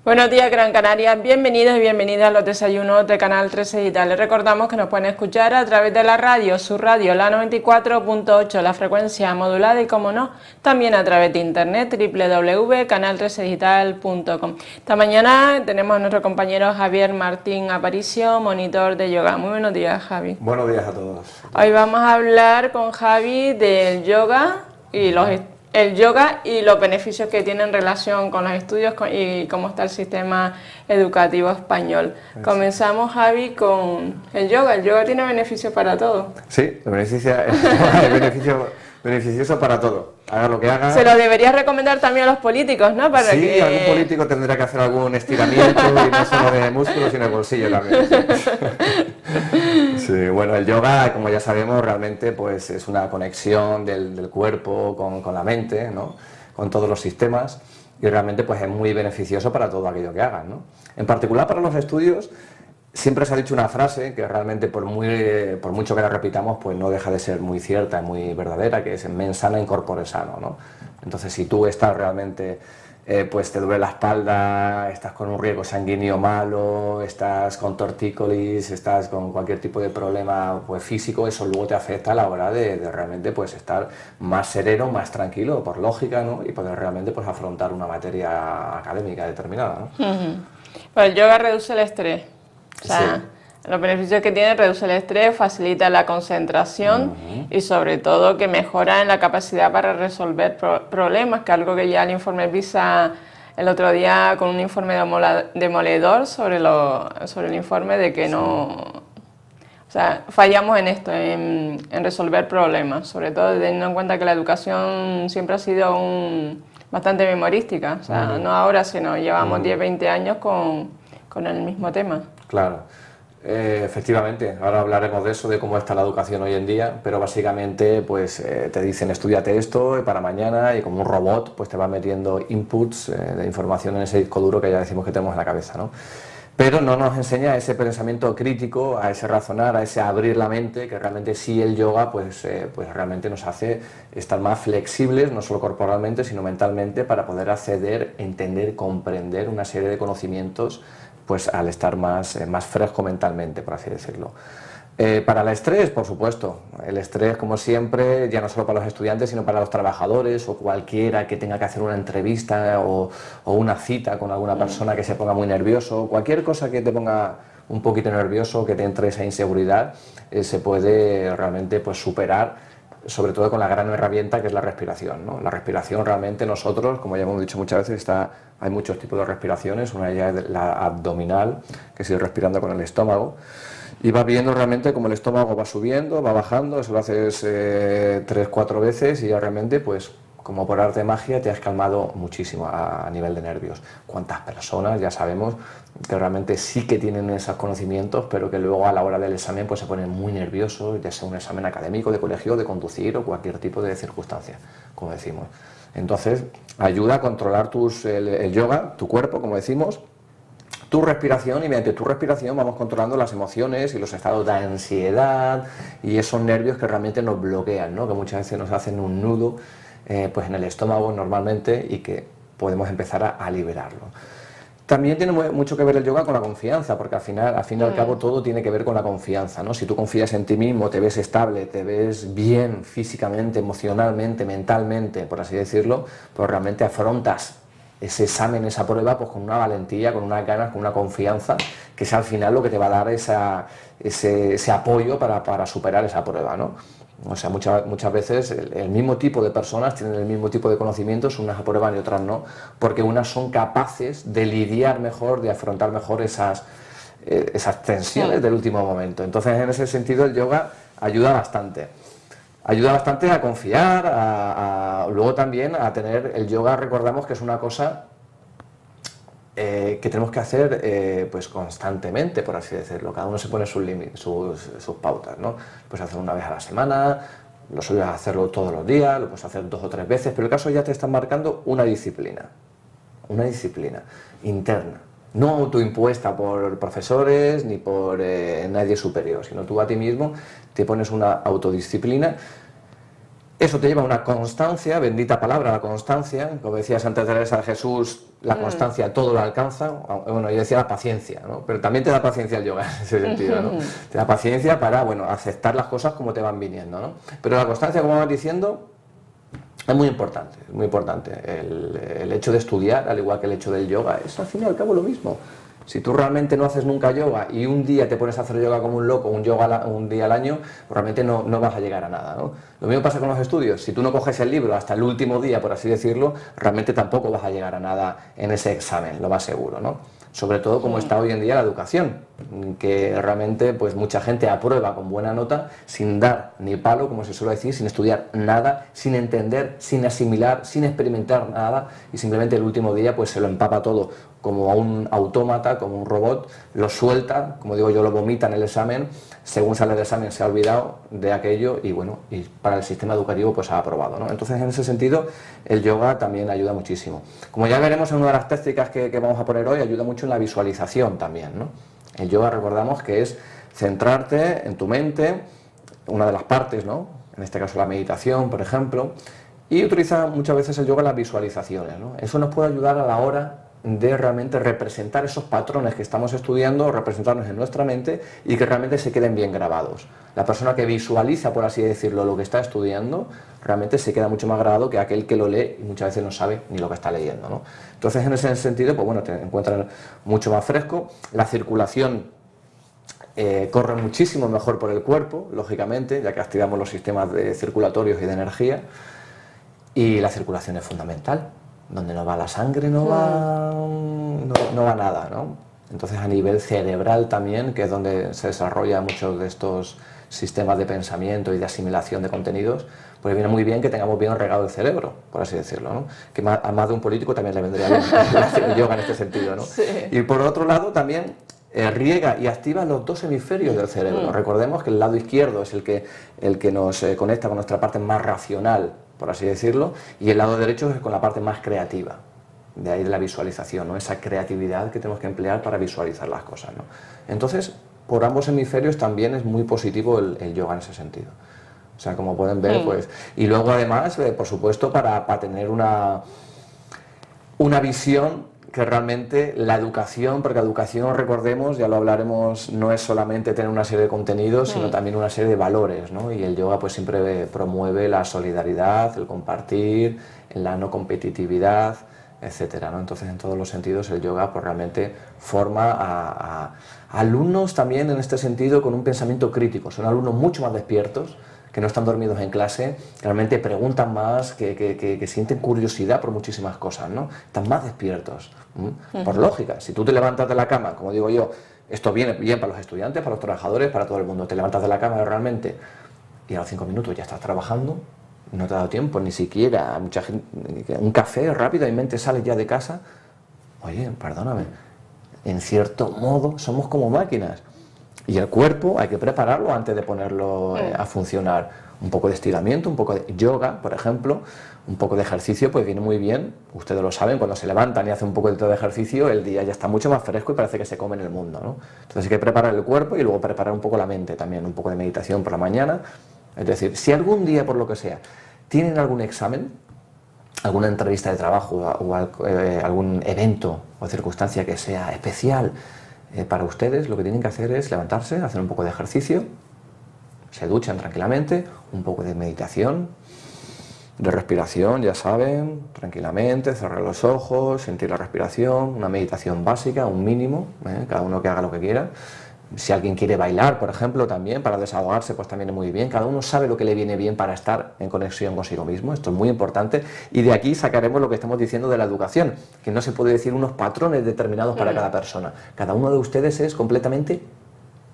Buenos días, Gran Canaria. Bienvenidos y bienvenidas a los desayunos de Canal 13 Digital. Les recordamos que nos pueden escuchar a través de la radio, su radio, la 94.8, la frecuencia modulada y, como no, también a través de internet, www.canal13digital.com. Esta mañana tenemos a nuestro compañero Javier Martín Aparicio, monitor de yoga. Muy buenos días, Javi. Buenos días a todos. Hoy vamos a hablar con Javi del yoga y los beneficios que tiene en relación con los estudios y cómo está el sistema educativo español. Comenzamos, Javi, con el yoga. El yoga tiene beneficios para todo. Sí, es beneficioso para todo. Haga lo que haga. Se lo debería recomendar también a los políticos, ¿no? Para sí, algún político tendrá que hacer algún estiramiento y no solo de músculos, sino el bolsillo también. Sí, bueno, el yoga, como ya sabemos, realmente pues es una conexión del cuerpo con la mente, ¿no? Con todos los sistemas, y realmente pues es muy beneficioso para todo aquello que hagan, ¿no? En particular para los estudios, siempre se ha dicho una frase que realmente por mucho que la repitamos, pues no deja de ser muy cierta y muy verdadera, que es mens sana in corpore sano, ¿no? Entonces, si tú estás realmente, pues te duele la espalda, estás con un riego sanguíneo malo, estás con tortícolis, estás con cualquier tipo de problema pues físico, eso luego te afecta a la hora de realmente pues estar más sereno, más tranquilo, por lógica, ¿no? Y poder realmente pues afrontar una materia académica determinada, ¿no? Pues el yoga reduce el estrés. O sea, sí. Los beneficios que tiene: reduce el estrés, facilita la concentración y sobre todo que mejora en la capacidad para resolver problemas, que es algo que ya el informe PISA el otro día con un informe demoledor sobre el informe de que no... O sea, fallamos en esto, en resolver problemas, sobre todo teniendo en cuenta que la educación siempre ha sido bastante memorística, o sea, no ahora, sino llevamos 10-20 años con el mismo tema. Claro, efectivamente, ahora hablaremos de eso, de cómo está la educación hoy en día, pero básicamente pues te dicen estudiate esto para mañana y como un robot pues te va metiendo inputs de información en ese disco duro que ya decimos que tenemos en la cabeza, ¿no? Pero no nos enseña ese pensamiento crítico, a ese razonar, a ese abrir la mente, que realmente sí el yoga pues realmente nos hace estar más flexibles, no solo corporalmente, sino mentalmente, para poder acceder, entender, comprender una serie de conocimientos pues al estar más fresco mentalmente, por así decirlo. Para el estrés, por supuesto, el estrés, como siempre, ya no solo para los estudiantes, sino para los trabajadores o cualquiera que tenga que hacer una entrevista o una cita con alguna persona que se ponga muy nervioso, cualquier cosa que te ponga un poquito nervioso, que te entre esa inseguridad, se puede realmente pues superar, sobre todo con la gran herramienta que es la respiración, ¿no? La respiración realmente nosotros, como ya hemos dicho muchas veces, hay muchos tipos de respiraciones, una de ellas es la abdominal, que es ir respirando con el estómago, y vas viendo realmente cómo el estómago va subiendo, va bajando, eso lo haces 3-4 veces y ya realmente pues como por arte de magia te has calmado muchísimo a nivel de nervios. ¿Cuántas personas ya sabemos que realmente sí que tienen esos conocimientos, pero que luego a la hora del examen pues se ponen muy nerviosos, ya sea un examen académico, de colegio, de conducir o cualquier tipo de circunstancia, como decimos? Entonces ayuda a controlar el yoga, tu cuerpo, como decimos, tu respiración, y mediante tu respiración vamos controlando las emociones y los estados de ansiedad y esos nervios que realmente nos bloquean, ¿no? Que muchas veces nos hacen un nudo pues en el estómago normalmente y que podemos empezar a liberarlo. También tiene mucho que ver el yoga con la confianza, porque al fin y al cabo todo tiene que ver con la confianza, ¿no? Si tú confías en ti mismo, te ves estable, te ves bien físicamente, emocionalmente, mentalmente, por así decirlo, pues realmente afrontas ese examen, esa prueba, pues con una valentía, con unas ganas, con una confianza, que es al final lo que te va a dar ese apoyo para superar esa prueba, ¿no? O sea, muchas veces el mismo tipo de personas tienen el mismo tipo de conocimientos, unas aprueban y otras no, porque unas son capaces de lidiar mejor, de afrontar mejor esas tensiones del último momento. Entonces, en ese sentido, el yoga ayuda bastante. Ayuda bastante a confiar, luego también a tener el yoga. Recordamos que es una cosa que tenemos que hacer pues constantemente, por así decirlo. Cada uno se pone sus límites, sus pautas, ¿no? Pues hacer una vez a la semana, lo sueles hacerlo todos los días, lo puedes hacer 2 o 3 veces, pero el caso ya te están marcando una disciplina interna, no autoimpuesta por profesores ni por nadie superior, sino tú a ti mismo te pones una autodisciplina. Eso te lleva a una constancia, bendita palabra la constancia, como decía Santa Teresa de Jesús, la constancia todo lo alcanza, bueno, yo decía la paciencia, ¿no? Pero también te da paciencia el yoga en ese sentido, ¿no? Te da paciencia para, bueno, aceptar las cosas como te van viniendo, ¿no? Pero la constancia, como vas diciendo, es muy importante, es muy importante. El hecho de estudiar, al igual que el hecho del yoga, es al fin y al cabo lo mismo. Si tú realmente no haces nunca yoga y un día te pones a hacer yoga como un loco, un día al año, pues realmente no vas a llegar a nada, ¿no? Lo mismo pasa con los estudios. Si tú no coges el libro hasta el último día, por así decirlo, realmente tampoco vas a llegar a nada en ese examen, lo más seguro, ¿no? Sobre todo como está hoy en día la educación, que realmente pues mucha gente aprueba con buena nota sin dar ni palo, como se suele decir, sin estudiar nada, sin entender, sin asimilar, sin experimentar nada, y simplemente el último día pues se lo empapa todo como a un autómata, como un robot, lo suelta, como digo yo, lo vomita en el examen, según sale del examen se ha olvidado de aquello y bueno, y para el sistema educativo pues ha aprobado, ¿no? Entonces en ese sentido el yoga también ayuda muchísimo. Como ya veremos en una de las técnicas que vamos a poner hoy, ayuda mucho en la visualización también, ¿no? El yoga, recordamos que es centrarte en tu mente, una de las partes, ¿no? En este caso la meditación, por ejemplo, y utiliza muchas veces el yoga las visualizaciones, ¿no? Eso nos puede ayudar a la hora de realmente representar esos patrones que estamos estudiando, representarnos en nuestra mente y que realmente se queden bien grabados. La persona que visualiza, por así decirlo, lo que está estudiando, realmente se queda mucho más grabado que aquel que lo lee y muchas veces no sabe ni lo que está leyendo, ¿no? Entonces, en ese sentido, pues bueno, te encuentras mucho más fresco, la circulación corre muchísimo mejor por el cuerpo, lógicamente, ya que activamos los sistemas circulatorios y de energía, y la circulación es fundamental. Donde no va la sangre no va nada, ¿no? Entonces a nivel cerebral también, que es donde se desarrollan muchos de estos sistemas de pensamiento y de asimilación de contenidos, pues viene muy bien que tengamos bien regado el cerebro, por así decirlo, ¿no? Que a más de un político también le vendría bien el yoga en este sentido, ¿no? Sí. Y por otro lado también riega y activa los dos hemisferios del cerebro. Recordemos que el lado izquierdo es el que nos conecta con nuestra parte más racional, por así decirlo, y el lado derecho es con la parte más creativa, de ahí de la visualización, ¿no? Esa creatividad que tenemos que emplear para visualizar las cosas, ¿no? Entonces, por ambos hemisferios también es muy positivo el yoga en ese sentido. O sea, como pueden ver, pues... Y luego además, por supuesto, para tener una visión que realmente la educación, porque la educación, recordemos, ya lo hablaremos, no es solamente tener una serie de contenidos, sino también una serie de valores, ¿no? Y el yoga pues siempre promueve la solidaridad, el compartir, la no competitividad, etcétera, ¿no? Entonces, en todos los sentidos, el yoga pues realmente forma a alumnos también en este sentido con un pensamiento crítico. Son alumnos mucho más despiertos, que no están dormidos en clase, que realmente preguntan más, que sienten curiosidad por muchísimas cosas, ¿no? Están más despiertos, por lógica. Si tú te levantas de la cama, como digo yo, esto viene bien para los estudiantes, para los trabajadores, para todo el mundo, te levantas de la cama realmente y a los 5 minutos ya estás trabajando, no te ha dado tiempo ni siquiera a mucha gente, un café rápido y mente sales ya de casa, oye, perdóname, en cierto modo somos como máquinas. Y el cuerpo hay que prepararlo antes de ponerlo a funcionar. Un poco de estiramiento, un poco de yoga, por ejemplo, un poco de ejercicio, pues viene muy bien. Ustedes lo saben, cuando se levantan y hacen un poco de ejercicio, el día ya está mucho más fresco y parece que se come en el mundo, ¿no? Entonces hay que preparar el cuerpo y luego preparar un poco la mente también, un poco de meditación por la mañana. Es decir, si algún día, por lo que sea, tienen algún examen, alguna entrevista de trabajo o algún evento o circunstancia que sea especial, para ustedes lo que tienen que hacer es levantarse, hacer un poco de ejercicio, se duchan tranquilamente, un poco de meditación, de respiración, ya saben, tranquilamente, cerrar los ojos, sentir la respiración, una meditación básica, un mínimo, cada uno que haga lo que quiera. Si alguien quiere bailar, por ejemplo, también para desahogarse, pues también es muy bien. Cada uno sabe lo que le viene bien para estar en conexión consigo mismo. Esto es muy importante. Y de aquí sacaremos lo que estamos diciendo de la educación, que no se puede decir unos patrones determinados para cada persona. Cada uno de ustedes es completamente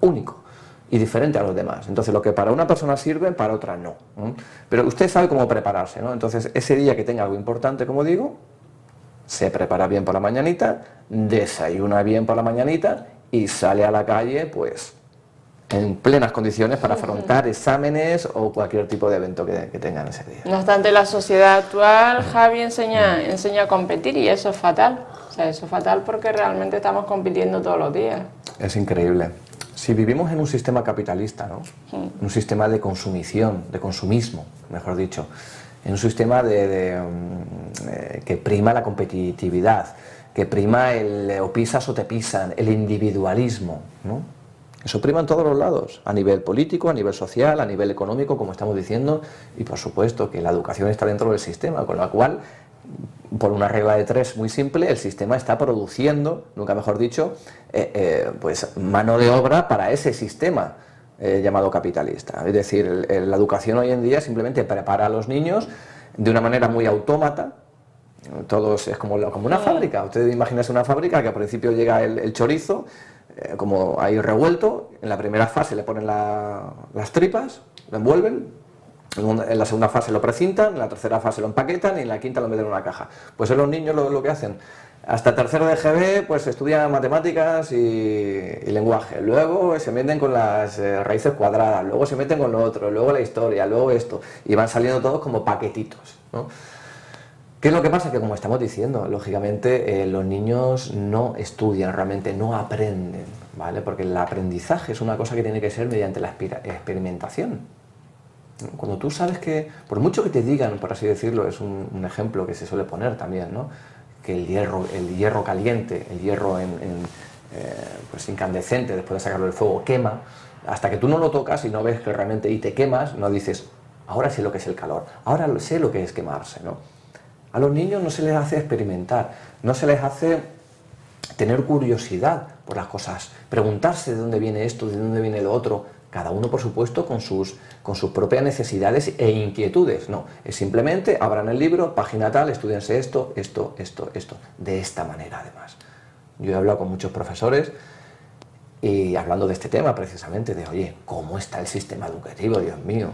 único y diferente a los demás. Entonces, lo que para una persona sirve, para otra no. Pero usted sabe cómo prepararse, ¿no? Entonces, ese día que tenga algo importante, como digo, se prepara bien por la mañanita, desayuna bien por la mañanita y sale a la calle, pues, en plenas condiciones para afrontar exámenes o cualquier tipo de evento que tengan ese día. No obstante, la sociedad actual, Javi, enseña a competir y eso es fatal. O sea, eso es fatal porque realmente estamos compitiendo todos los días. Es increíble. Si vivimos en un sistema capitalista, ¿no? Un sistema de consumición, de consumismo, mejor dicho, en un sistema que prima la competitividad, que prima el o pisas o te pisan, el individualismo, ¿no? Eso prima en todos los lados, a nivel político, a nivel social, a nivel económico, como estamos diciendo, y por supuesto que la educación está dentro del sistema, con la cual, por una regla de tres muy simple, el sistema está produciendo, nunca mejor dicho, pues mano de obra para ese sistema llamado capitalista. Es decir, la educación hoy en día simplemente prepara a los niños de una manera muy autómata. Todos es como una fábrica. Ustedes imagínense una fábrica que al principio llega el chorizo, como ahí revuelto. En la primera fase le ponen las tripas, lo envuelven. En la segunda fase lo precintan, en la tercera fase lo empaquetan y en la quinta lo meten en una caja. Pues los niños lo que hacen. Hasta tercero de GB pues estudian matemáticas y lenguaje, luego se meten con las raíces cuadradas, luego se meten con lo otro, luego la historia, luego esto, y van saliendo todos como paquetitos, ¿no? ¿Qué es lo que pasa? Que como estamos diciendo, lógicamente los niños no estudian, realmente no aprenden, ¿vale? Porque el aprendizaje es una cosa que tiene que ser mediante la experimentación. Cuando tú sabes que, por mucho que te digan, por así decirlo, es un ejemplo que se suele poner también, ¿no? Que el hierro caliente, el hierro pues incandescente, después de sacarlo del fuego, quema, hasta que tú no lo tocas y no ves que realmente y te quemas, no dices, ahora sé lo que es el calor, ahora sé lo que es quemarse, ¿no? A los niños no se les hace experimentar, no se les hace tener curiosidad por las cosas, preguntarse de dónde viene esto, de dónde viene lo otro, cada uno por supuesto con sus propias necesidades e inquietudes, no, es simplemente abran el libro, página tal, estudiense esto, de esta manera además. Yo he hablado con muchos profesores y hablando de este tema precisamente, de oye, ¿cómo está el sistema educativo, Dios mío?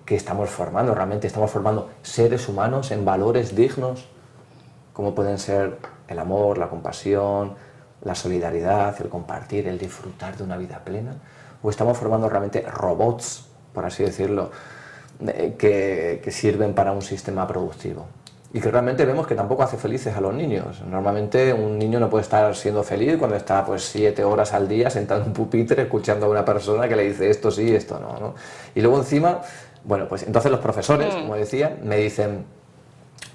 ¿Qué estamos formando? ¿Realmente estamos formando seres humanos en valores dignos? Como pueden ser el amor, la compasión, la solidaridad, el compartir, el disfrutar de una vida plena. ¿O estamos formando realmente robots, por así decirlo, que sirven para un sistema productivo? Y que realmente vemos que tampoco hace felices a los niños. Normalmente un niño no puede estar siendo feliz cuando está pues 7 horas al día sentado en un pupitre escuchando a una persona que le dice esto sí, esto no, ¿no? Y luego encima, bueno, pues entonces los profesores, como decía, me dicen,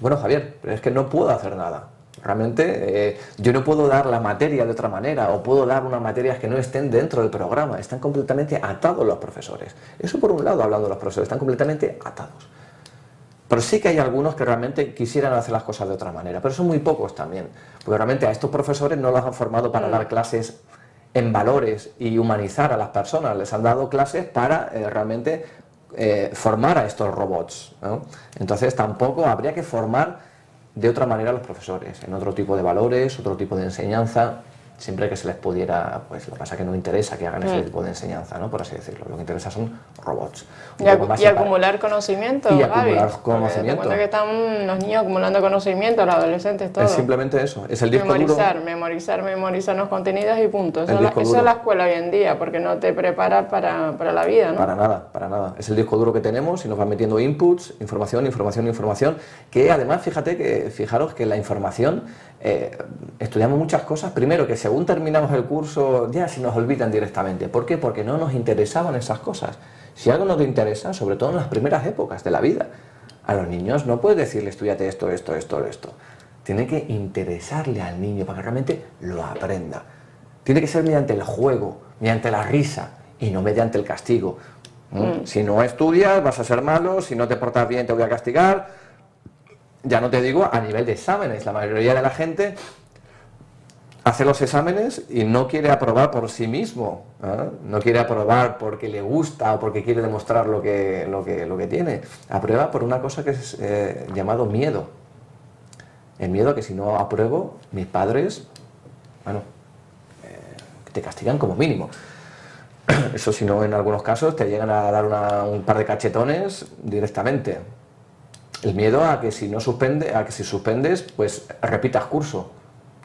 bueno Javier, pero es que no puedo hacer nada. Realmente yo no puedo dar la materia de otra manera o puedo dar unas materias que no estén dentro del programa. Están completamente atados los profesores. Eso por un lado, hablando de los profesores, están completamente atados. Pero sí que hay algunos que realmente quisieran hacer las cosas de otra manera, pero son muy pocos también, porque realmente a estos profesores no los han formado para dar clases en valores y humanizar a las personas, les han dado clases para realmente formar a estos robots, ¿no? Entonces tampoco habría que formar de otra manera a los profesores, en otro tipo de valores, otro tipo de enseñanza, siempre que se les pudiera, pues lo que pasa es que no interesa que hagan ese tipo de enseñanza, ¿no? Por así decirlo, lo que interesa son robots. Y acumular conocimiento, y acumular conocimiento. Te cuenta que están los niños acumulando conocimiento, los adolescentes, todo. Es simplemente eso, es el disco duro. Memorizar los contenidos y punto. Eso es la escuela hoy en día, porque no te prepara para la vida, ¿no? Para nada. Es el disco duro que tenemos y nos van metiendo inputs, información, que además, fijaros que la información, estudiamos muchas cosas, primero que según terminamos el curso ya se nos olvidan directamente. ¿Por qué? Porque no nos interesaban esas cosas. Si algo no te interesa, sobre todo en las primeras épocas de la vida, a los niños no puedes decirle estudiate esto. Tiene que interesarle al niño para que realmente lo aprenda. Tiene que ser mediante el juego, mediante la risa y no mediante el castigo. Si no estudias vas a ser malo, si no te portas bien te voy a castigar. Ya no te digo a nivel de exámenes, la mayoría de la gente hace los exámenes y no quiere aprobar por sí mismo, ¿eh? No quiere aprobar porque le gusta o porque quiere demostrar lo que tiene. Aprueba por una cosa que es llamado miedo. El miedo a que si no apruebo, mis padres, bueno, te castigan como mínimo. Eso si no, en algunos casos te llegan a dar un par de cachetones directamente. El miedo a que si suspendes, pues repitas curso.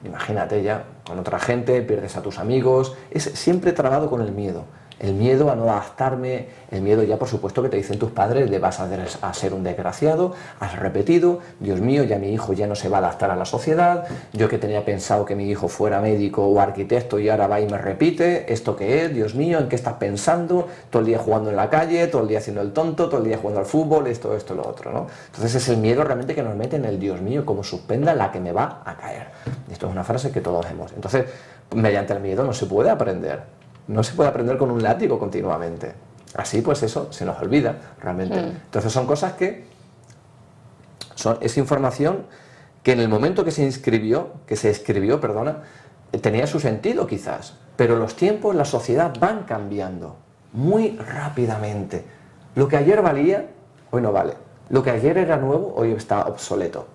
Imagínate ya, con otra gente, pierdes a tus amigos, es siempre trabado con el miedo. El miedo a no adaptarme, el miedo ya por supuesto que te dicen tus padres de vas a ser un desgraciado, has repetido, Dios mío, ya mi hijo ya no se va a adaptar a la sociedad, yo que tenía pensado que mi hijo fuera médico o arquitecto y ahora va y me repite, ¿esto qué es? Dios mío, ¿en qué estás pensando? Todo el día jugando en la calle, todo el día haciendo el tonto, todo el día jugando al fútbol, esto, lo otro, ¿no? Entonces es el miedo realmente que nos mete en el Dios mío, como suspenda la que me va a caer. Esto es una frase que todos hemos. Entonces, mediante el miedo no se puede aprender. No se puede aprender con un látigo continuamente. Así pues eso se nos olvida realmente. Entonces son cosas que es información que en el momento que se escribió, tenía su sentido quizás, pero los tiempos, la sociedad van cambiando muy rápidamente. Lo que ayer valía, hoy no vale. Lo que ayer era nuevo, hoy está obsoleto.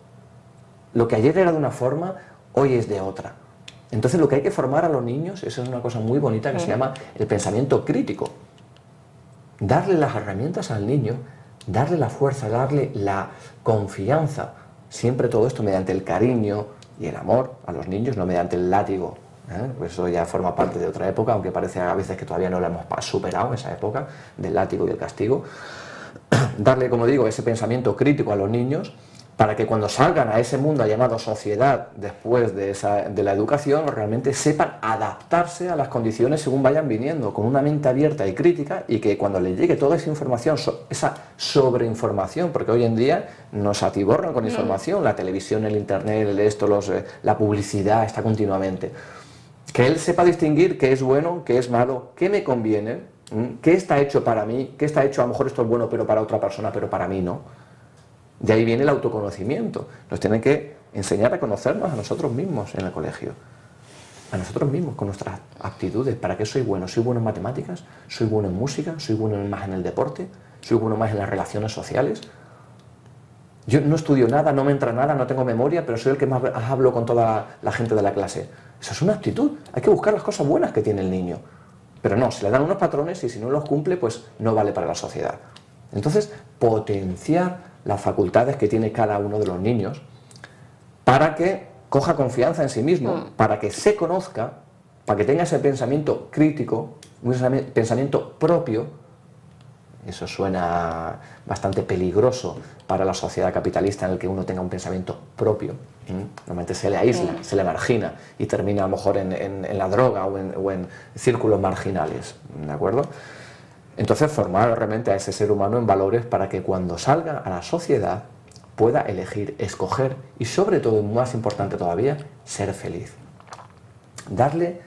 Lo que ayer era de una forma, hoy es de otra. Entonces lo que hay que formar a los niños, eso es una cosa muy bonita que se llama el pensamiento crítico. Darle las herramientas al niño, darle la fuerza, darle la confianza. Siempre todo esto mediante el cariño y el amor a los niños, no mediante el látigo. Pues eso ya forma parte de otra época, aunque parece a veces que todavía no lo hemos superado, esa época del látigo y el castigo. Darle, como digo, ese pensamiento crítico a los niños, para que cuando salgan a ese mundo llamado sociedad después de la educación, realmente sepan adaptarse a las condiciones según vayan viniendo, con una mente abierta y crítica, y que cuando les llegue toda esa información, esa sobreinformación, porque hoy en día nos atiborran con información, la televisión, el internet, la publicidad está continuamente, que él sepa distinguir qué es bueno, qué es malo, qué me conviene, qué está hecho para mí, qué está hecho, a lo mejor esto es bueno pero para otra persona, pero para mí no. De ahí viene el autoconocimiento. Nos tienen que enseñar a conocernos a nosotros mismos en el colegio. A nosotros mismos, con nuestras aptitudes. ¿Para qué soy bueno? ¿Soy bueno en matemáticas? ¿Soy bueno en música? ¿Soy bueno más en el deporte? ¿Soy bueno más en las relaciones sociales? Yo no estudio nada, no me entra nada, no tengo memoria, pero soy el que más hablo con toda la gente de la clase. Eso es una actitud. Hay que buscar las cosas buenas que tiene el niño. Pero no, se le dan unos patrones y si no los cumple, pues no vale para la sociedad. Entonces, potenciar las facultades que tiene cada uno de los niños para que coja confianza en sí mismo, para que se conozca, para que tenga ese pensamiento crítico, un pensamiento propio. Eso suena bastante peligroso para la sociedad capitalista en el que uno tenga un pensamiento propio. Normalmente se le aísla, se le margina y termina a lo mejor en la droga o en círculos marginales, ¿de acuerdo? Entonces formar realmente a ese ser humano en valores para que cuando salga a la sociedad pueda elegir, escoger y sobre todo, más importante todavía, ser feliz. Darle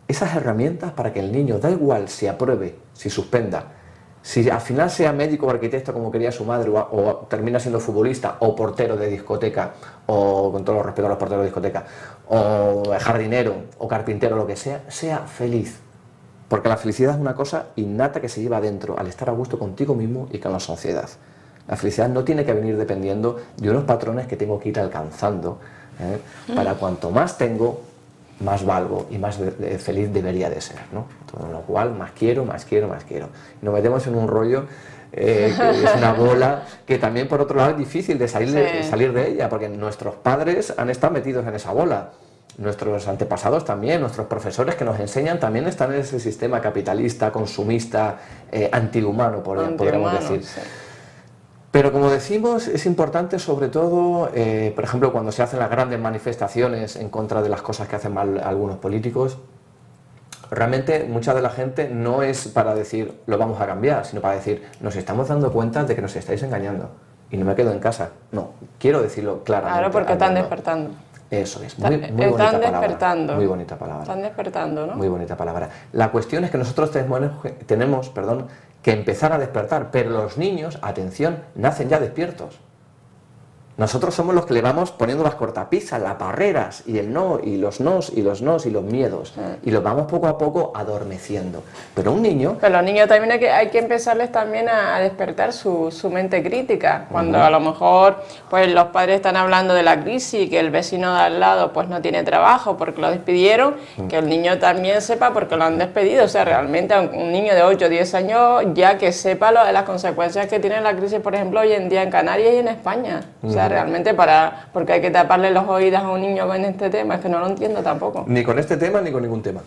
esas herramientas para que el niño, da igual si apruebe, si suspenda, si al final sea médico o arquitecto como quería su madre o termina siendo futbolista o portero de discoteca o con todo el respeto a los porteros de discoteca o jardinero o carpintero, lo que sea, sea feliz. Porque la felicidad es una cosa innata que se lleva adentro al estar a gusto contigo mismo y con la sociedad. La felicidad no tiene que venir dependiendo de unos patrones que tengo que ir alcanzando. Para cuanto más tengo, más valgo y más feliz debería de ser, ¿no? Con lo cual, más quiero, más quiero, más quiero. Y nos metemos en un rollo que es una bola que también por otro lado es difícil de salir de ella, porque nuestros padres han estado metidos en esa bola. Nuestros antepasados también, nuestros profesores que nos enseñan también están en ese sistema capitalista, consumista, antihumano, podríamos decir. Sí. Pero como decimos, es importante sobre todo, por ejemplo, cuando se hacen las grandes manifestaciones en contra de las cosas que hacen mal algunos políticos, realmente mucha de la gente no es para decir lo vamos a cambiar, sino para decir nos estamos dando cuenta de que nos estáis engañando y no me quedo en casa. No, quiero decirlo claramente. Claro, porque están despertando. Eso es, muy bonita palabra. Muy bonita palabra. Están despertando, ¿no? Muy bonita palabra. La cuestión es que nosotros tenemos que empezar a despertar, pero los niños, atención, nacen ya despiertos. Nosotros somos los que le vamos poniendo las cortapisas, las barreras, y el no, y los nos, y los nos, y los miedos. Y los vamos poco a poco adormeciendo. Pero un niño... Pero los niños también hay que empezarles también a despertar su mente crítica. Cuando a lo mejor pues los padres están hablando de la crisis, que el vecino de al lado pues no tiene trabajo porque lo despidieron, que el niño también sepa porque lo han despedido. O sea, realmente un niño de 8 o 10 años ya que sepa las consecuencias que tiene la crisis, por ejemplo, hoy en día en Canarias y en España. O sea, realmente porque hay que taparle los oídos a un niño con este tema, es que no lo entiendo tampoco. Ni con este tema ni con ningún tema.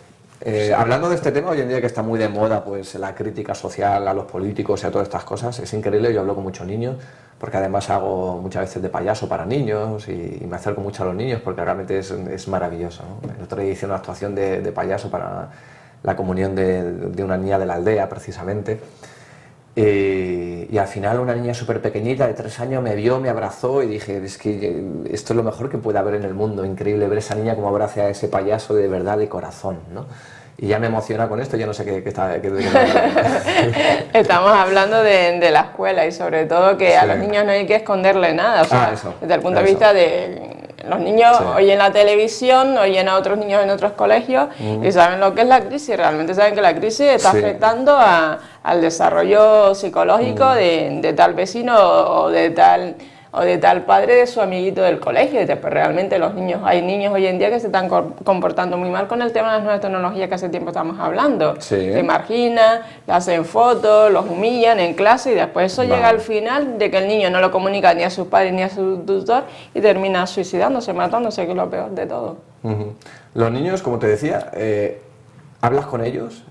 Hablando de este tema, hoy en día que está muy de moda, pues la crítica social a los políticos y a todas estas cosas, es increíble. Yo hablo con muchos niños, porque además hago muchas veces de payaso para niños y me acerco mucho a los niños porque realmente es maravilloso, ¿no? El otro día hice una actuación de payaso para la comunión de una niña de la aldea, precisamente. Y al final una niña súper pequeñita de 3 años me vio, me abrazó y dije, es que esto es lo mejor que puede haber en el mundo, increíble ver esa niña como abraza a ese payaso de verdad, de corazón, ¿no? Y ya me emociona con esto, ya no sé qué está... Estamos hablando de la escuela y sobre todo que a los niños no hay que esconderle nada, o sea, desde el punto de vista de... Los niños oyen la televisión, oyen a otros niños en otros colegios y saben lo que es la crisis, realmente saben que la crisis está afectando al desarrollo psicológico de tal vecino o de tal padre de su amiguito del colegio. Y después realmente hay niños hoy en día que se están comportando muy mal con el tema de las nuevas tecnologías que hace tiempo estamos hablando. Se marginan, le hacen fotos, los humillan en clase y después eso llega al final de que el niño no lo comunica ni a sus padres ni a su tutor y termina suicidándose, matándose, que es lo peor de todo. Los niños, como te decía, hablas con ellos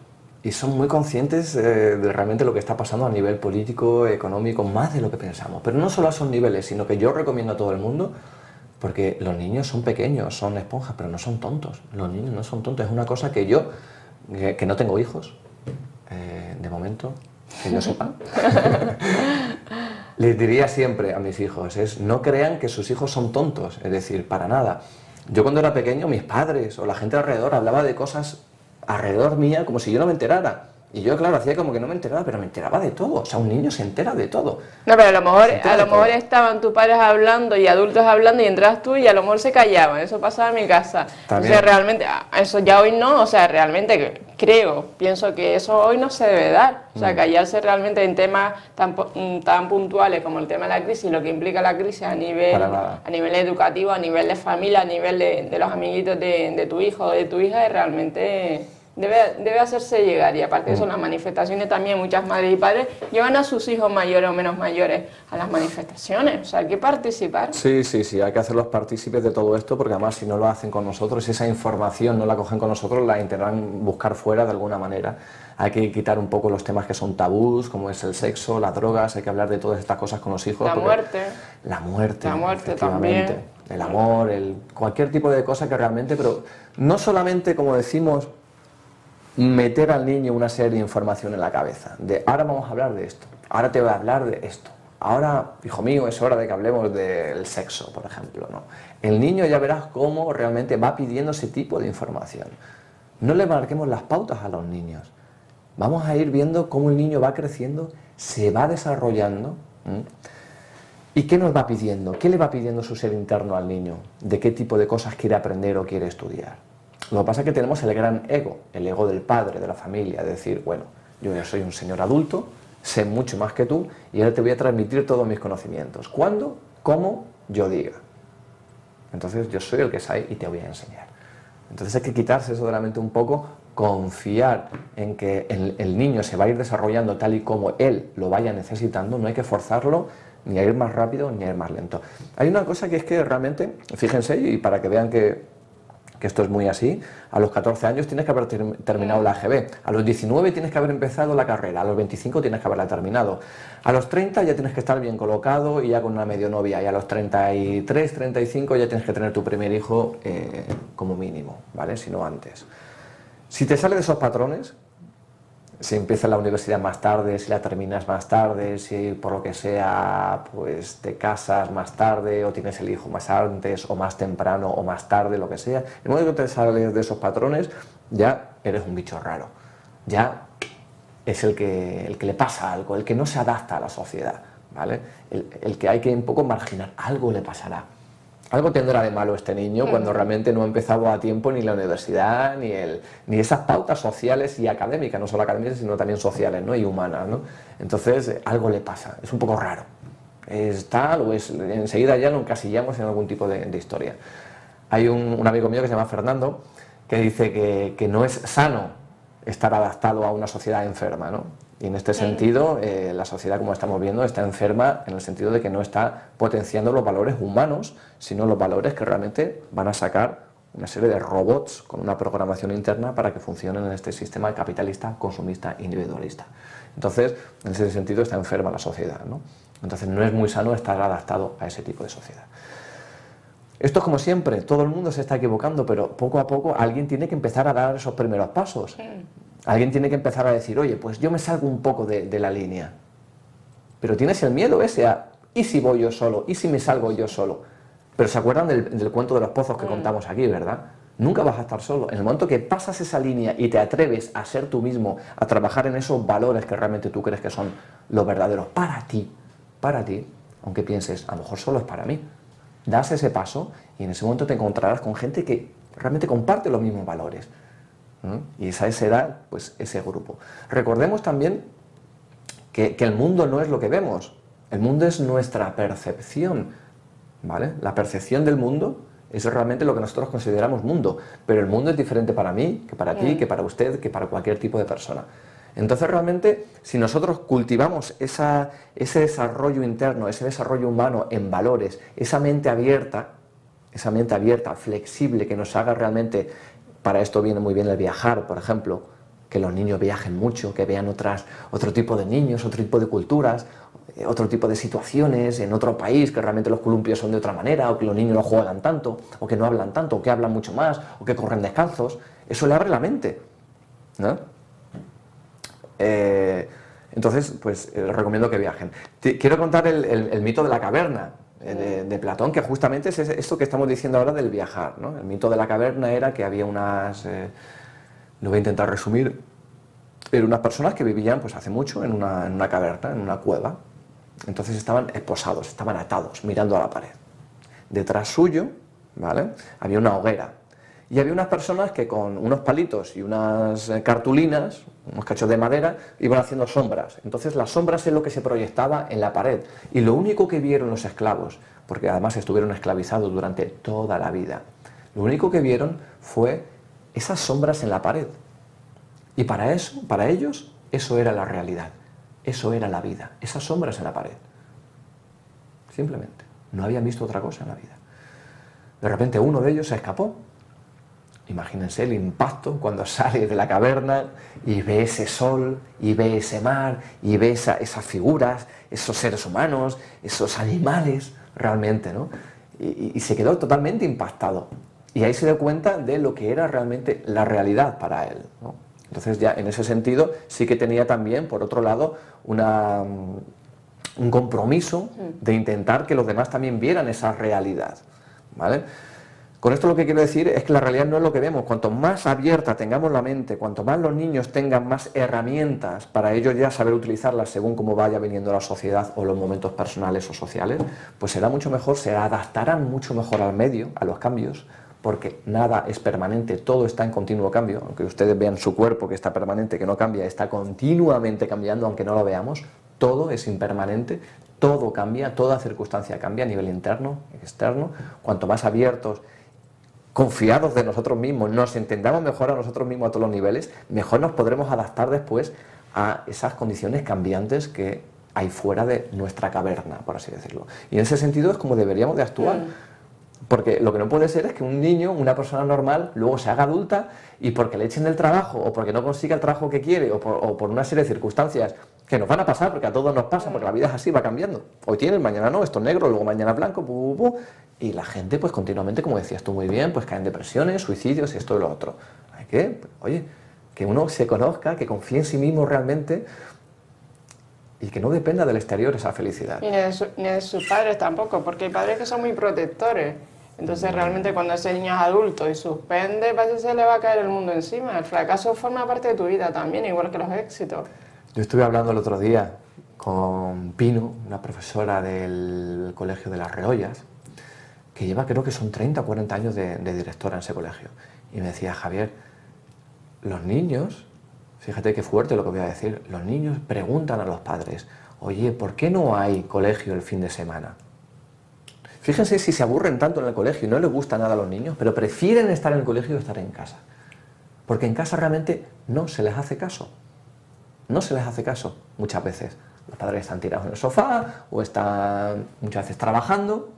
y son muy conscientes de realmente lo que está pasando a nivel político, económico, más de lo que pensamos. Pero no solo a esos niveles, sino que yo recomiendo a todo el mundo, porque los niños son pequeños, son esponjas, pero no son tontos. Los niños no son tontos. Es una cosa que yo, que no tengo hijos, de momento, que yo sepa, les diría siempre a mis hijos, es no crean que sus hijos son tontos, es decir, para nada. Yo cuando era pequeño, mis padres o la gente alrededor hablaba de cosas alrededor mía como si yo no me enterara. Y yo, claro, hacía como que no me enteraba, pero me enteraba de todo. O sea, un niño se entera de todo. No, pero a lo mejor estaban tus padres hablando y adultos hablando y entras tú y a lo mejor se callaban. Eso pasaba en mi casa. ¿También? O sea, realmente, eso ya hoy no, o sea, realmente pienso que eso hoy no se debe dar. O sea, callarse realmente en temas tan puntuales como el tema de la crisis, lo que implica la crisis a nivel educativo, a nivel de familia, a nivel de los amiguitos de tu hijo o de tu hija, es realmente... Debe hacerse llegar. Y aparte de eso, las manifestaciones también, muchas madres y padres llevan a sus hijos mayores o menos mayores a las manifestaciones, o sea, hay que participar. Sí, hay que hacerlos partícipes de todo esto, porque además si no lo hacen con nosotros, esa información no la cogen con nosotros, la intentarán buscar fuera de alguna manera. Hay que quitar un poco los temas que son tabús, como es el sexo, las drogas, hay que hablar de todas estas cosas con los hijos. La muerte. La muerte También. El amor, cualquier tipo de cosa que realmente, pero no solamente, como decimos, meter al niño una serie de información en la cabeza, de ahora vamos a hablar de esto, ahora te voy a hablar de esto, ahora, hijo mío, es hora de que hablemos del sexo, por ejemplo, ¿no? El niño ya verás cómo realmente va pidiendo ese tipo de información. No le marquemos las pautas a los niños, vamos a ir viendo cómo el niño va creciendo, se va desarrollando, y qué nos va pidiendo, qué le va pidiendo su ser interno al niño, de qué tipo de cosas quiere aprender o quiere estudiar. Lo que pasa es que tenemos el gran ego, el ego del padre, de la familia, de decir, bueno, yo ya soy un señor adulto, sé mucho más que tú y ahora te voy a transmitir todos mis conocimientos. ¿Cuándo? ¿Cómo? Yo diga. Entonces yo soy el que sabe y te voy a enseñar. Entonces hay que quitarse eso de la mente un poco, confiar en que el niño se va a ir desarrollando tal y como él lo vaya necesitando, no hay que forzarlo ni a ir más rápido ni a ir más lento. Hay una cosa que es que realmente, fíjense, y para que vean que esto es muy así, a los 14 años tienes que haber terminado la AGB, a los 19 tienes que haber empezado la carrera, a los 25 tienes que haberla terminado, a los 30 ya tienes que estar bien colocado y ya con una medio novia, y a los 33, 35 ya tienes que tener tu primer hijo como mínimo, ¿vale? Si no antes. Si te sale de esos patrones, si empiezas la universidad más tarde, si la terminas más tarde, si por lo que sea pues te casas más tarde o tienes el hijo más antes o más temprano o más tarde, lo que sea, el momento que te sales de esos patrones ya eres un bicho raro, ya es el que le pasa algo, el que no se adapta a la sociedad, ¿vale? El que hay que un poco marginar, algo le pasará. Algo tendrá de malo este niño cuando realmente no ha empezado a tiempo ni la universidad, ni esas pautas sociales y académicas, no solo académicas, sino también sociales, ¿no? Y humanas, ¿no? Entonces, algo le pasa, es un poco raro. Es tal o es... Enseguida ya lo encasillamos en algún tipo de historia. Hay un amigo mío que se llama Fernando, que dice que no es sano estar adaptado a una sociedad enferma, ¿no? Y en este sentido, la sociedad, como estamos viendo, está enferma en el sentido de que no está potenciando los valores humanos, sino los valores que realmente van a sacar una serie de robots con una programación interna para que funcionen en este sistema capitalista, consumista, individualista. Entonces, en ese sentido está enferma la sociedad, ¿no? Entonces no es muy sano estar adaptado a ese tipo de sociedad. Esto es como siempre, todo el mundo se está equivocando, pero poco a poco alguien tiene que empezar a dar esos primeros pasos. Alguien tiene que empezar a decir, oye, pues yo me salgo un poco de la línea. Pero tienes el miedo ese a, ¿y si voy yo solo? ¿Y si me salgo yo solo? Pero ¿se acuerdan del cuento de los pozos que contamos aquí, verdad? Nunca vas a estar solo. En el momento que pasas esa línea y te atreves a ser tú mismo, a trabajar en esos valores que realmente tú crees que son los verdaderos para ti, aunque pienses, a lo mejor solo es para mí, das ese paso y en ese momento te encontrarás con gente que realmente comparte los mismos valores. Y esa será, pues, ese grupo. Recordemos también que el mundo no es lo que vemos, el mundo es nuestra percepción, ¿vale? La percepción del mundo es realmente lo que nosotros consideramos mundo, pero el mundo es diferente para mí, que para ti, que para usted, que para cualquier tipo de persona. Entonces realmente, si nosotros cultivamos ese desarrollo interno, ese desarrollo humano en valores, esa mente abierta, flexible, que nos haga realmente, para esto viene muy bien el viajar, por ejemplo, que los niños viajen mucho, que vean otro tipo de niños, otro tipo de culturas, otro tipo de situaciones en otro país, que realmente los columpios son de otra manera, o que los niños no juegan tanto, o que no hablan tanto, o que hablan mucho más, o que corren descalzos. Eso le abre la mente, ¿no? Entonces, pues les recomiendo que viajen. Quiero contar el mito de la caverna de Platón, que justamente es esto que estamos diciendo ahora del viajar, ¿no? El mito de la caverna era que había unas... lo voy a intentar resumir. Eran unas personas que vivían pues hace mucho en una caverna, en una cueva. Entonces estaban esposados, estaban atados, mirando a la pared. Detrás suyo, ¿vale?, había una hoguera. Y había unas personas que con unos palitos y unas cartulinas, unos cachos de madera, iban haciendo sombras. Entonces las sombras es lo que se proyectaba en la pared. Y lo único que vieron los esclavos, porque además estuvieron esclavizados durante toda la vida, lo único que vieron fue esas sombras en la pared. Y para ellos, eso era la realidad, eso era la vida, esas sombras en la pared. Simplemente, no habían visto otra cosa en la vida. De repente uno de ellos se escapó. Imagínense el impacto cuando sale de la caverna y ve ese sol, y ve ese mar, y ve esas figuras, esos seres humanos, esos animales, realmente, ¿no? Y se quedó totalmente impactado. Y ahí se dio cuenta de lo que era realmente la realidad para él, ¿no? Entonces ya en ese sentido sí que tenía también, por otro lado, un compromiso de intentar que los demás también vieran esa realidad, ¿vale? Con esto lo que quiero decir es que la realidad no es lo que vemos. Cuanto más abierta tengamos la mente, cuanto más los niños tengan más herramientas para ellos ya saber utilizarlas según cómo vaya viniendo la sociedad o los momentos personales o sociales, pues será mucho mejor, se adaptarán mucho mejor al medio, a los cambios, porque nada es permanente, todo está en continuo cambio. Aunque ustedes vean su cuerpo que está permanente, que no cambia, está continuamente cambiando, aunque no lo veamos, todo es impermanente, todo cambia, toda circunstancia cambia a nivel interno, externo. Cuanto más abiertos, confiados de nosotros mismos, nos entendamos mejor a nosotros mismos a todos los niveles, mejor nos podremos adaptar después a esas condiciones cambiantes que hay fuera de nuestra caverna, por así decirlo. Y en ese sentido es como deberíamos de actuar. Porque lo que no puede ser es que un niño, una persona normal, luego se haga adulta y porque le echen del trabajo o porque no consiga el trabajo que quiere o por una serie de circunstancias que nos van a pasar, porque a todos nos pasa, porque la vida es así, va cambiando. Hoy tienes, mañana no, esto es negro, luego mañana blanco, y la gente pues continuamente, como decías tú muy bien, pues cae en depresiones, suicidios, esto y lo otro. Hay que, oye, que uno se conozca, que confíe en sí mismo realmente y que no dependa del exterior esa felicidad. Y ni de sus padres tampoco, porque hay padres que son muy protectores. Entonces realmente cuando ese niño es adulto y suspende, parece que se le va a caer el mundo encima. El fracaso forma parte de tu vida también, igual que los éxitos. Yo estuve hablando el otro día con Pino, una profesora del colegio de Las Reollas, que lleva, creo que son 30 o 40 años de directora en ese colegio. Y me decía, Javier, los niños, fíjate qué fuerte lo que voy a decir, los niños preguntan a los padres, oye, ¿por qué no hay colegio el fin de semana? Fíjense si se aburren tanto en el colegio y no les gusta nada a los niños, pero prefieren estar en el colegio que estar en casa. Porque en casa realmente no se les hace caso. No se les hace caso muchas veces. Los padres están tirados en el sofá o están muchas veces trabajando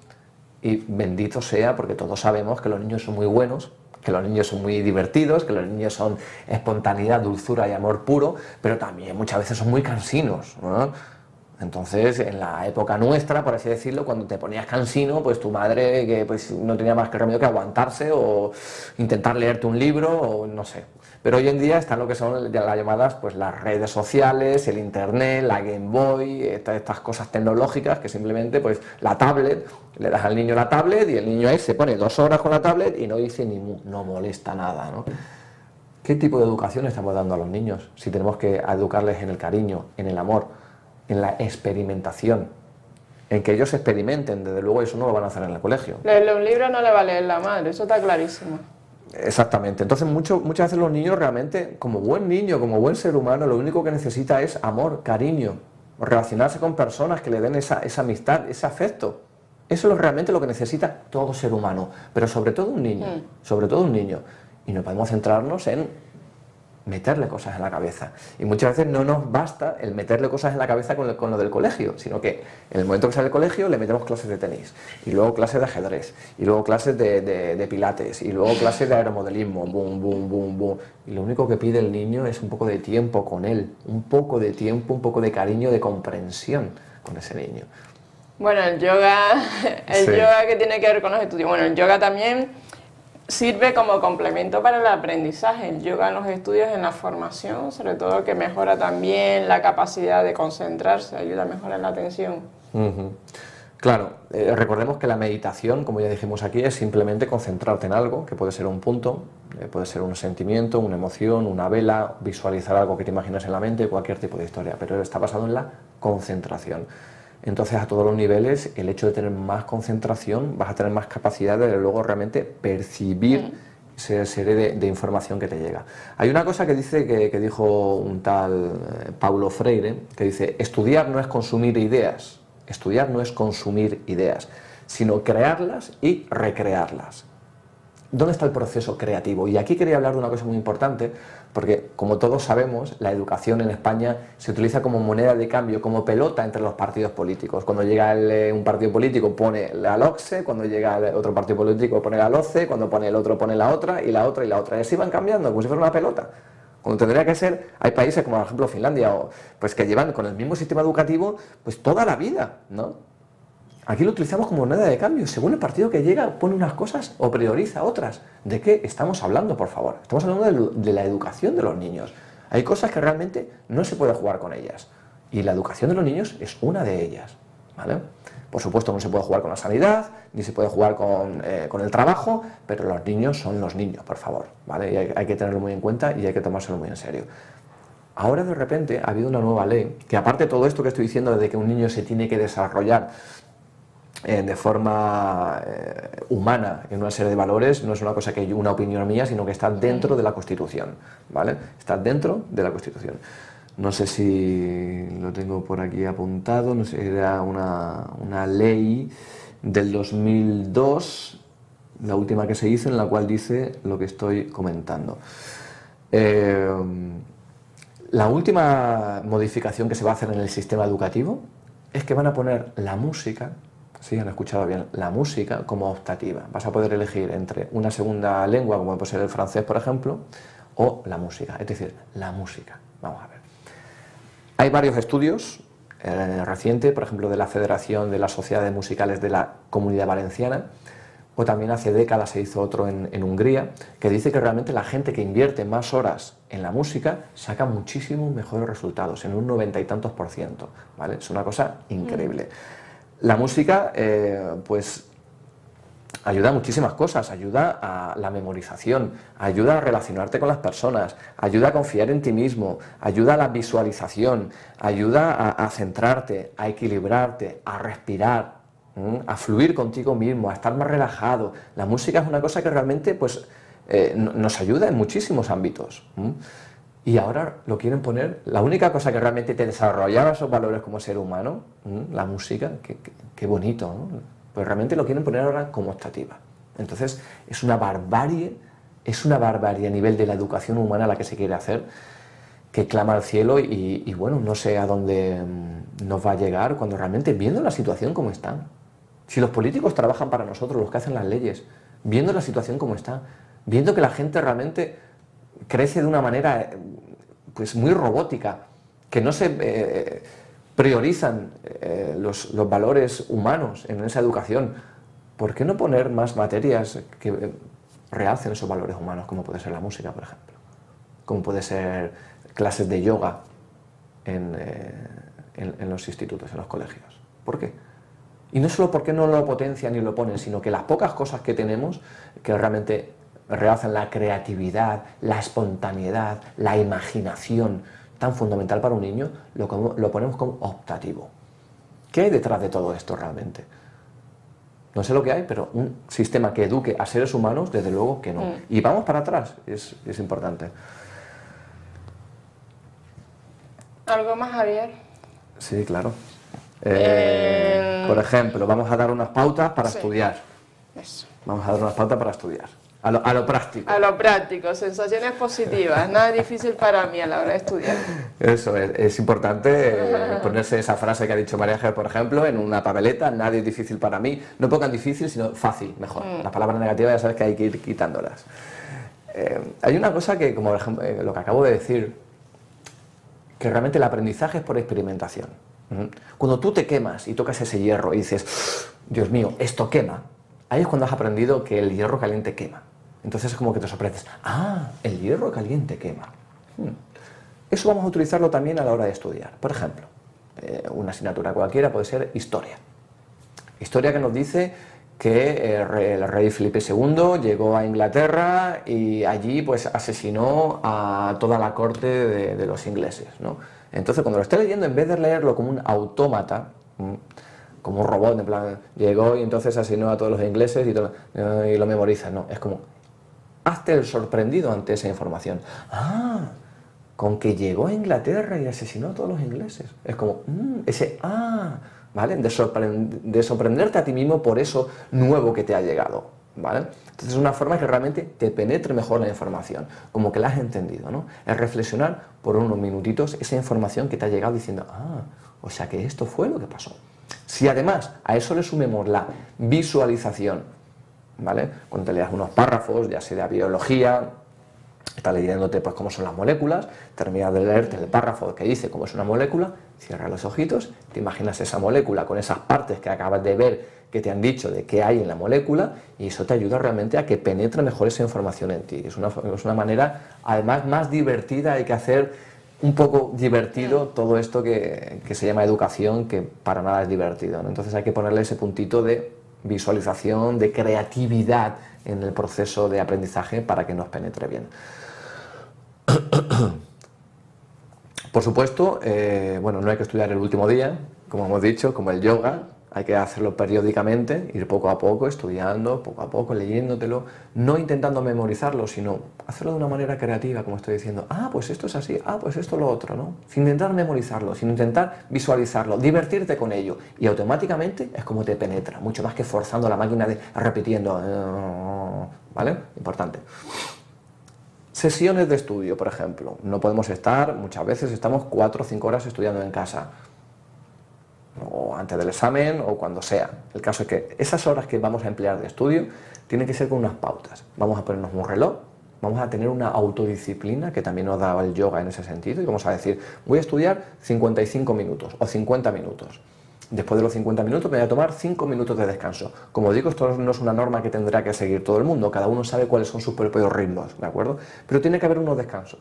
y bendito sea, porque todos sabemos que los niños son muy buenos que los niños son muy divertidos, que los niños son espontaneidad, dulzura y amor puro, pero también muchas veces son muy cansinos, ¿no? Entonces, en la época nuestra, por así decirlo, cuando te ponías cansino, pues tu madre que pues, no tenía más que remedio que aguantarse o intentar leerte un libro o no sé. Pero hoy en día están lo que son las llamadas pues, las redes sociales, el internet, la Game Boy, estas cosas tecnológicas que simplemente pues la tablet, le das al niño la tablet y el niño ahí se pone 2 horas con la tablet y no dice ni mu, no molesta nada, ¿no? ¿Qué tipo de educación estamos dando a los niños? Si tenemos que educarles en el cariño, en el amor, en la experimentación, en que ellos experimenten, desde luego eso no lo van a hacer en el colegio. Leerle un libro no le va a leer la madre, eso está clarísimo. Exactamente, entonces muchas veces los niños realmente, como buen niño, como buen ser humano, lo único que necesita es amor, cariño, relacionarse con personas que le den esa amistad, ese afecto. Eso es realmente lo que necesita todo ser humano, pero sobre todo un niño, sobre todo un niño. Y no podemos centrarnos en meterle cosas en la cabeza. Y muchas veces no nos basta el meterle cosas en la cabeza con lo del colegio, sino que en el momento que sale del colegio le metemos clases de tenis, y luego clases de ajedrez, y luego clases de pilates, y luego clases de aeromodelismo, boom, boom, boom, boom. Y lo único que pide el niño es un poco de tiempo con él, un poco de tiempo, un poco de cariño, de comprensión con ese niño. Bueno, el yoga que tiene que ver con los estudios, bueno, el yoga también sirve como complemento para el aprendizaje, el yoga en los estudios, en la formación, sobre todo que mejora también la capacidad de concentrarse, ayuda a mejorar la atención. Claro, recordemos que la meditación, como ya dijimos aquí, es simplemente concentrarte en algo, que puede ser un punto, puede ser un sentimiento, una emoción, una vela, visualizar algo que te imaginas en la mente, cualquier tipo de historia, pero está basado en la concentración. Entonces, a todos los niveles, el hecho de tener más concentración, vas a tener más capacidad de luego realmente percibir esa serie de información que te llega. Hay una cosa que dice que dijo un tal Paulo Freire, que dice, estudiar no es consumir ideas, estudiar no es consumir ideas, sino crearlas y recrearlas. ¿Dónde está el proceso creativo? Y aquí quería hablar de una cosa muy importante, porque como todos sabemos, la educación en España se utiliza como moneda de cambio, como pelota entre los partidos políticos. Cuando llega un partido político pone la LOCSE, cuando llega otro partido político pone la LOCE, cuando pone el otro pone la otra y la otra y la otra. Y así van cambiando, como si fuera una pelota. Cuando tendría que ser, hay países como por ejemplo Finlandia, pues que llevan con el mismo sistema educativo pues toda la vida, ¿no? Aquí lo utilizamos como moneda de cambio. Según el partido que llega, pone unas cosas o prioriza otras. ¿De qué estamos hablando, por favor? Estamos hablando de la educación de los niños. Hay cosas que realmente no se puede jugar con ellas. Y la educación de los niños es una de ellas, ¿vale? Por supuesto, no se puede jugar con la sanidad, ni se puede jugar con el trabajo, pero los niños son los niños, por favor, ¿vale? Y hay que tenerlo muy en cuenta y hay que tomárselo muy en serio. Ahora, de repente, ha habido una nueva ley, que aparte de todo esto que estoy diciendo, de que un niño se tiene que desarrollar de forma humana en una serie de valores, no es una cosa que una opinión mía, sino que está dentro de la Constitución, ¿vale? Está dentro de la Constitución. No sé si lo tengo por aquí apuntado, no sé, era una ley del 2002, la última que se hizo, en la cual dice lo que estoy comentando. La última modificación que se va a hacer en el sistema educativo es que van a poner la música. Sí, han escuchado bien, la música como optativa. Vas a poder elegir entre una segunda lengua, como puede ser el francés, por ejemplo, o la música, es decir, la música. Vamos a ver. Hay varios estudios recientes, por ejemplo, de la Federación de las Sociedades Musicales de la Comunidad Valenciana, o también hace décadas se hizo otro en Hungría, que dice que realmente la gente que invierte más horas en la música saca muchísimos mejores resultados, en un 90 y tantos %, ¿vale? Es una cosa increíble. La música, pues, ayuda a muchísimas cosas, ayuda a la memorización, ayuda a relacionarte con las personas, ayuda a confiar en ti mismo, ayuda a la visualización, ayuda a centrarte, a equilibrarte, a respirar, a fluir contigo mismo, a estar más relajado. La música es una cosa que realmente, pues, nos ayuda en muchísimos ámbitos. Y ahora lo quieren poner, la única cosa que realmente te desarrollaba esos valores como ser humano, la música, qué bonito, ¿no? Pues realmente lo quieren poner ahora como optativa. Entonces es una barbarie a nivel de la educación humana la que se quiere hacer, que clama al cielo y bueno, no sé a dónde nos va a llegar cuando realmente, viendo la situación como está, si los políticos trabajan para nosotros, los que hacen las leyes, viendo la situación como está, viendo que la gente realmente crece de una manera pues muy robótica, que no se priorizan los valores humanos en esa educación. ¿Por qué no poner más materias que realcen esos valores humanos, como puede ser la música, por ejemplo? Como puede ser clases de yoga en los institutos, en los colegios. ¿Por qué? Y no solo porque no lo potencian ni lo ponen, sino que las pocas cosas que tenemos que realmente realzan la creatividad, la espontaneidad, la imaginación, tan fundamental para un niño, lo ponemos como optativo. ¿Qué hay detrás de todo esto realmente? No sé lo que hay, pero un sistema que eduque a seres humanos, desde luego que no. Y vamos para atrás, es importante. ¿Algo más, Javier? Sí, claro. Por ejemplo, vamos a dar unas pautas para estudiar. Eso. Vamos a dar unas pautas para estudiar. A lo práctico. A lo práctico, sensaciones positivas. Nada difícil para mí a la hora de estudiar. Eso es importante ponerse esa frase que ha dicho María Ángel, por ejemplo, en una papeleta: nadie es difícil para mí. No pongan difícil, sino fácil, mejor. Las palabras negativas ya sabes que hay que ir quitándolas. Hay una cosa que, como por ejemplo, lo que acabo de decir, que realmente el aprendizaje es por experimentación. Cuando tú te quemas y tocas ese hierro y dices, Dios mío, esto quema, ahí es cuando has aprendido que el hierro caliente quema. Entonces es como que te sorprendes, el hierro caliente quema. Eso vamos a utilizarlo también a la hora de estudiar. Por ejemplo, una asignatura cualquiera puede ser historia. Historia que nos dice que el rey Felipe II llegó a Inglaterra y allí pues asesinó a toda la corte de los ingleses, ¿no? Entonces cuando lo esté leyendo, en vez de leerlo como un autómata, como un robot, en plan, llegó y entonces asesinó a todos los ingleses y lo memorizas, no, es como, hazte el sorprendido ante esa información. Con que llegó a Inglaterra y asesinó a todos los ingleses. Es como, ¿vale? De sorprenderte a ti mismo por eso nuevo que te ha llegado, ¿vale? Entonces es una forma que realmente te penetre mejor la información, como que la has entendido, ¿no? Es reflexionar por unos minutitos esa información que te ha llegado diciendo, o sea que esto fue lo que pasó. Si además a eso le sumemos la visualización, ¿vale? Cuando te leas unos párrafos, ya sea de biología, estás leyéndote pues cómo son las moléculas, terminas de leerte el párrafo que dice cómo es una molécula, cierras los ojitos, te imaginas esa molécula con esas partes que acabas de ver que te han dicho de qué hay en la molécula, y eso te ayuda realmente a que penetre mejor esa información en ti. Es una manera además más divertida, hay que hacer un poco divertido todo esto que se llama educación, que para nada es divertido, ¿no? Entonces hay que ponerle ese puntito de visualización, de creatividad en el proceso de aprendizaje para que nos penetre bien. Por supuesto, bueno, no hay que estudiar el último día, como hemos dicho, como el yoga, hay que hacerlo periódicamente, ir poco a poco, estudiando, poco a poco, leyéndotelo, no intentando memorizarlo, sino hacerlo de una manera creativa, como estoy diciendo, pues esto es así, pues esto es lo otro, ¿no? Sin intentar memorizarlo, sin intentar visualizarlo, divertirte con ello, y automáticamente es como te penetra, mucho más que forzando la máquina de repitiendo, ¿vale? Importante. Sesiones de estudio, por ejemplo, no podemos estar, muchas veces estamos 4 o 5 horas estudiando en casa, o antes del examen o cuando sea. El caso es que esas horas que vamos a emplear de estudio tienen que ser con unas pautas. Vamos a ponernos un reloj, vamos a tener una autodisciplina que también nos da el yoga en ese sentido, y vamos a decir, voy a estudiar 55 minutos o 50 minutos. Después de los 50 minutos me voy a tomar 5 minutos de descanso. Como digo, esto no es una norma que tendrá que seguir todo el mundo, cada uno sabe cuáles son sus propios ritmos, ¿de acuerdo? Pero tiene que haber unos descansos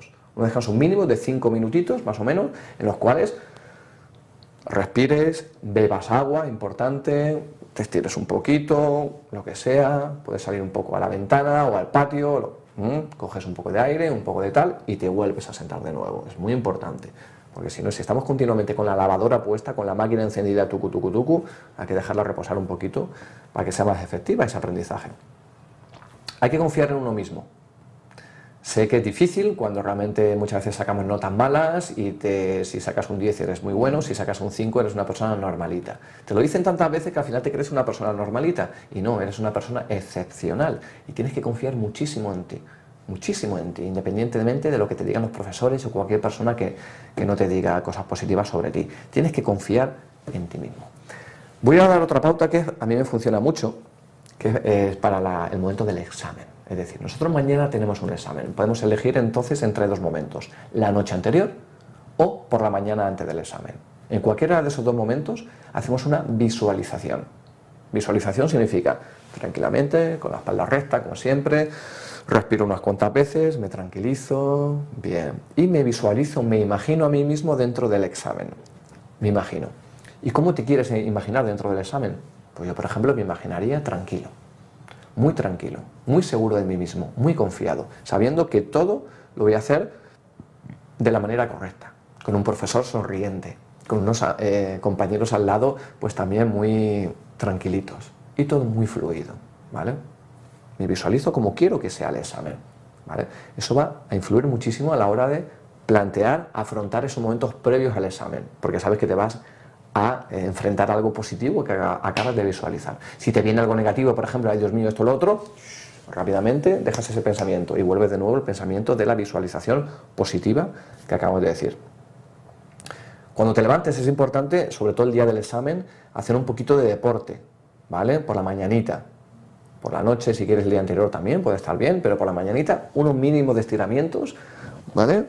mínimos de 5 minutitos, más o menos, en los cuales respires, bebas agua, importante, te estires un poquito, lo que sea, puedes salir un poco a la ventana o al patio, coges un poco de aire, un poco de tal, y te vuelves a sentar de nuevo. Es muy importante, porque si no, si estamos continuamente con la lavadora puesta, con la máquina encendida, tucu, tucu, tucu, hay que dejarla reposar un poquito para que sea más efectiva ese aprendizaje. Hay que confiar en uno mismo. Sé que es difícil cuando realmente muchas veces sacamos notas malas y si sacas un 10 eres muy bueno, si sacas un 5 eres una persona normalita. Te lo dicen tantas veces que al final te crees una persona normalita, y no, eres una persona excepcional y tienes que confiar muchísimo en ti, independientemente de lo que te digan los profesores o cualquier persona que no te diga cosas positivas sobre ti. Tienes que confiar en ti mismo. Voy a dar otra pauta que a mí me funciona mucho, que es para el momento del examen. Es decir, nosotros mañana tenemos un examen. Podemos elegir entonces entre dos momentos, la noche anterior o por la mañana antes del examen. En cualquiera de esos dos momentos hacemos una visualización. Visualización significa tranquilamente, con la espalda recta, como siempre, respiro unas cuantas veces, me tranquilizo, bien, y me visualizo, me imagino a mí mismo dentro del examen. Me imagino. ¿Y cómo te quieres imaginar dentro del examen? Pues yo, por ejemplo, me imaginaría tranquilo, muy seguro de mí mismo, muy confiado, sabiendo que todo lo voy a hacer de la manera correcta, con un profesor sonriente, con unos compañeros al lado, pues también muy tranquilitos, y todo muy fluido, ¿vale? Me visualizo como quiero que sea el examen, ¿vale? Eso va a influir muchísimo a la hora de plantear, afrontar esos momentos previos al examen, porque sabes que te vas a enfrentar algo positivo que acabas de visualizar. Si te viene algo negativo, por ejemplo, ay Dios mío, esto o lo otro, rápidamente dejas ese pensamiento y vuelves de nuevo al pensamiento de la visualización positiva que acabamos de decir. Cuando te levantes es importante, sobre todo el día del examen, hacer un poquito de deporte, ¿vale? Por la mañanita. Por la noche, si quieres el día anterior también, puede estar bien, pero por la mañanita, unos mínimos de estiramientos, ¿vale?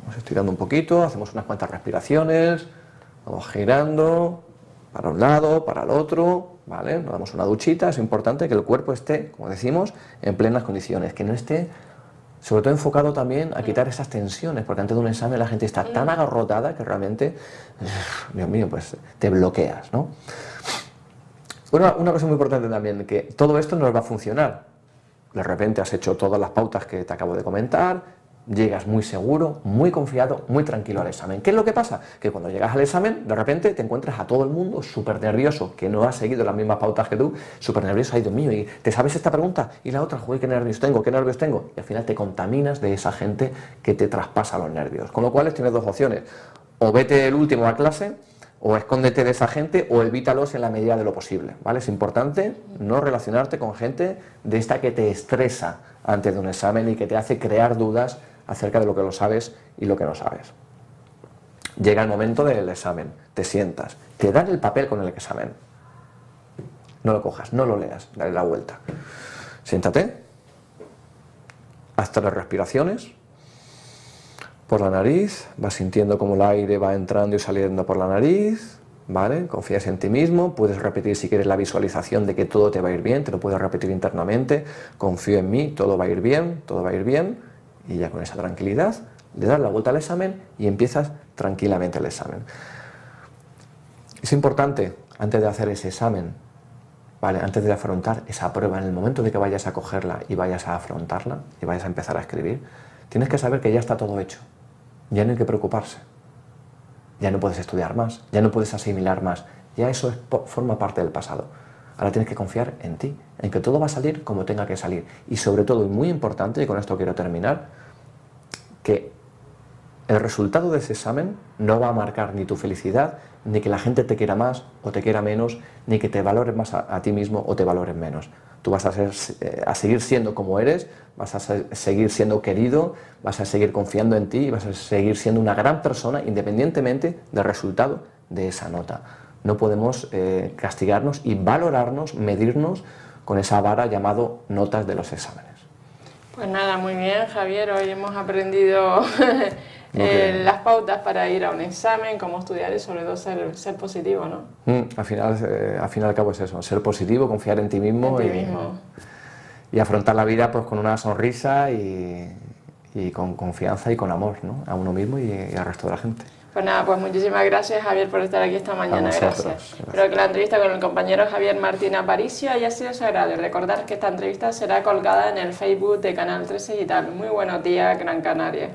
Vamos estirando un poquito, hacemos unas cuantas respiraciones, vamos girando para un lado, para el otro, ¿vale? Nos damos una duchita, es importante que el cuerpo esté, como decimos, en plenas condiciones, que no esté, sobre todo enfocado también a quitar esas tensiones, porque antes de un examen la gente está tan agarrotada que realmente, Dios mío, pues te bloqueas, ¿no? Una cosa muy importante también, que todo esto no va a funcionar. De repente has hecho todas las pautas que te acabo de comentar, llegas muy seguro, muy confiado, muy tranquilo al examen. ¿Qué es lo que pasa? Que cuando llegas al examen, de repente te encuentras a todo el mundo súper nervioso, que no ha seguido las mismas pautas que tú, súper nervioso, ay Dios mío, ¿y te sabes esta pregunta? Y la otra, joder, qué nervios tengo, qué nervios tengo. Y al final te contaminas de esa gente que te traspasa los nervios. Con lo cual tienes dos opciones, o vete el último a clase, o escóndete de esa gente, o evítalos en la medida de lo posible, ¿vale? Es importante no relacionarte con gente de esta que te estresa antes de un examen y que te hace crear dudas acerca de lo que lo sabes y lo que no sabes. Llega el momento del examen, te sientas, te dan el papel con el examen. No lo cojas, no lo leas, dale la vuelta. Siéntate, haz 3 respiraciones. Por la nariz, vas sintiendo cómo el aire va entrando y saliendo por la nariz, ¿vale? Confías en ti mismo, puedes repetir si quieres la visualización de que todo te va a ir bien, te lo puedes repetir internamente, confío en mí, todo va a ir bien, todo va a ir bien, y ya con esa tranquilidad le das la vuelta al examen y empiezas tranquilamente el examen. Es importante, antes de hacer ese examen, ¿vale? Antes de afrontar esa prueba, en el momento de que vayas a cogerla y vayas a afrontarla y vayas a empezar a escribir, tienes que saber que ya está todo hecho. Ya no hay que preocuparse, ya no puedes estudiar más, ya no puedes asimilar más, ya eso forma parte del pasado. Ahora tienes que confiar en ti, en que todo va a salir como tenga que salir. Y sobre todo, y muy importante, y con esto quiero terminar, que el resultado de ese examen no va a marcar ni tu felicidad, ni que la gente te quiera más o te quiera menos, ni que te valores más a ti mismo o te valores menos. Tú vas a seguir siendo como eres, vas a seguir siendo querido, vas a seguir confiando en ti y vas a seguir siendo una gran persona independientemente del resultado de esa nota. No podemos castigarnos y valorarnos, medirnos con esa vara llamado notas de los exámenes. Pues nada, muy bien, Javier, hoy hemos aprendido las pautas para ir a un examen, cómo estudiar y sobre todo ser positivo, ¿no? Al fin y al cabo es eso, ser positivo, confiar en ti mismo, y afrontar la vida pues con una sonrisa y con confianza y con amor, ¿no? A uno mismo y al resto de la gente. Pues nada, pues muchísimas gracias, Javier, por estar aquí esta mañana. Gracias. Espero que la entrevista con el compañero Javier Martín Aparicio haya sido de su agrado. Recordar que esta entrevista será colgada en el Facebook de Canal 13 Digital. Muy buenos días, Gran Canaria.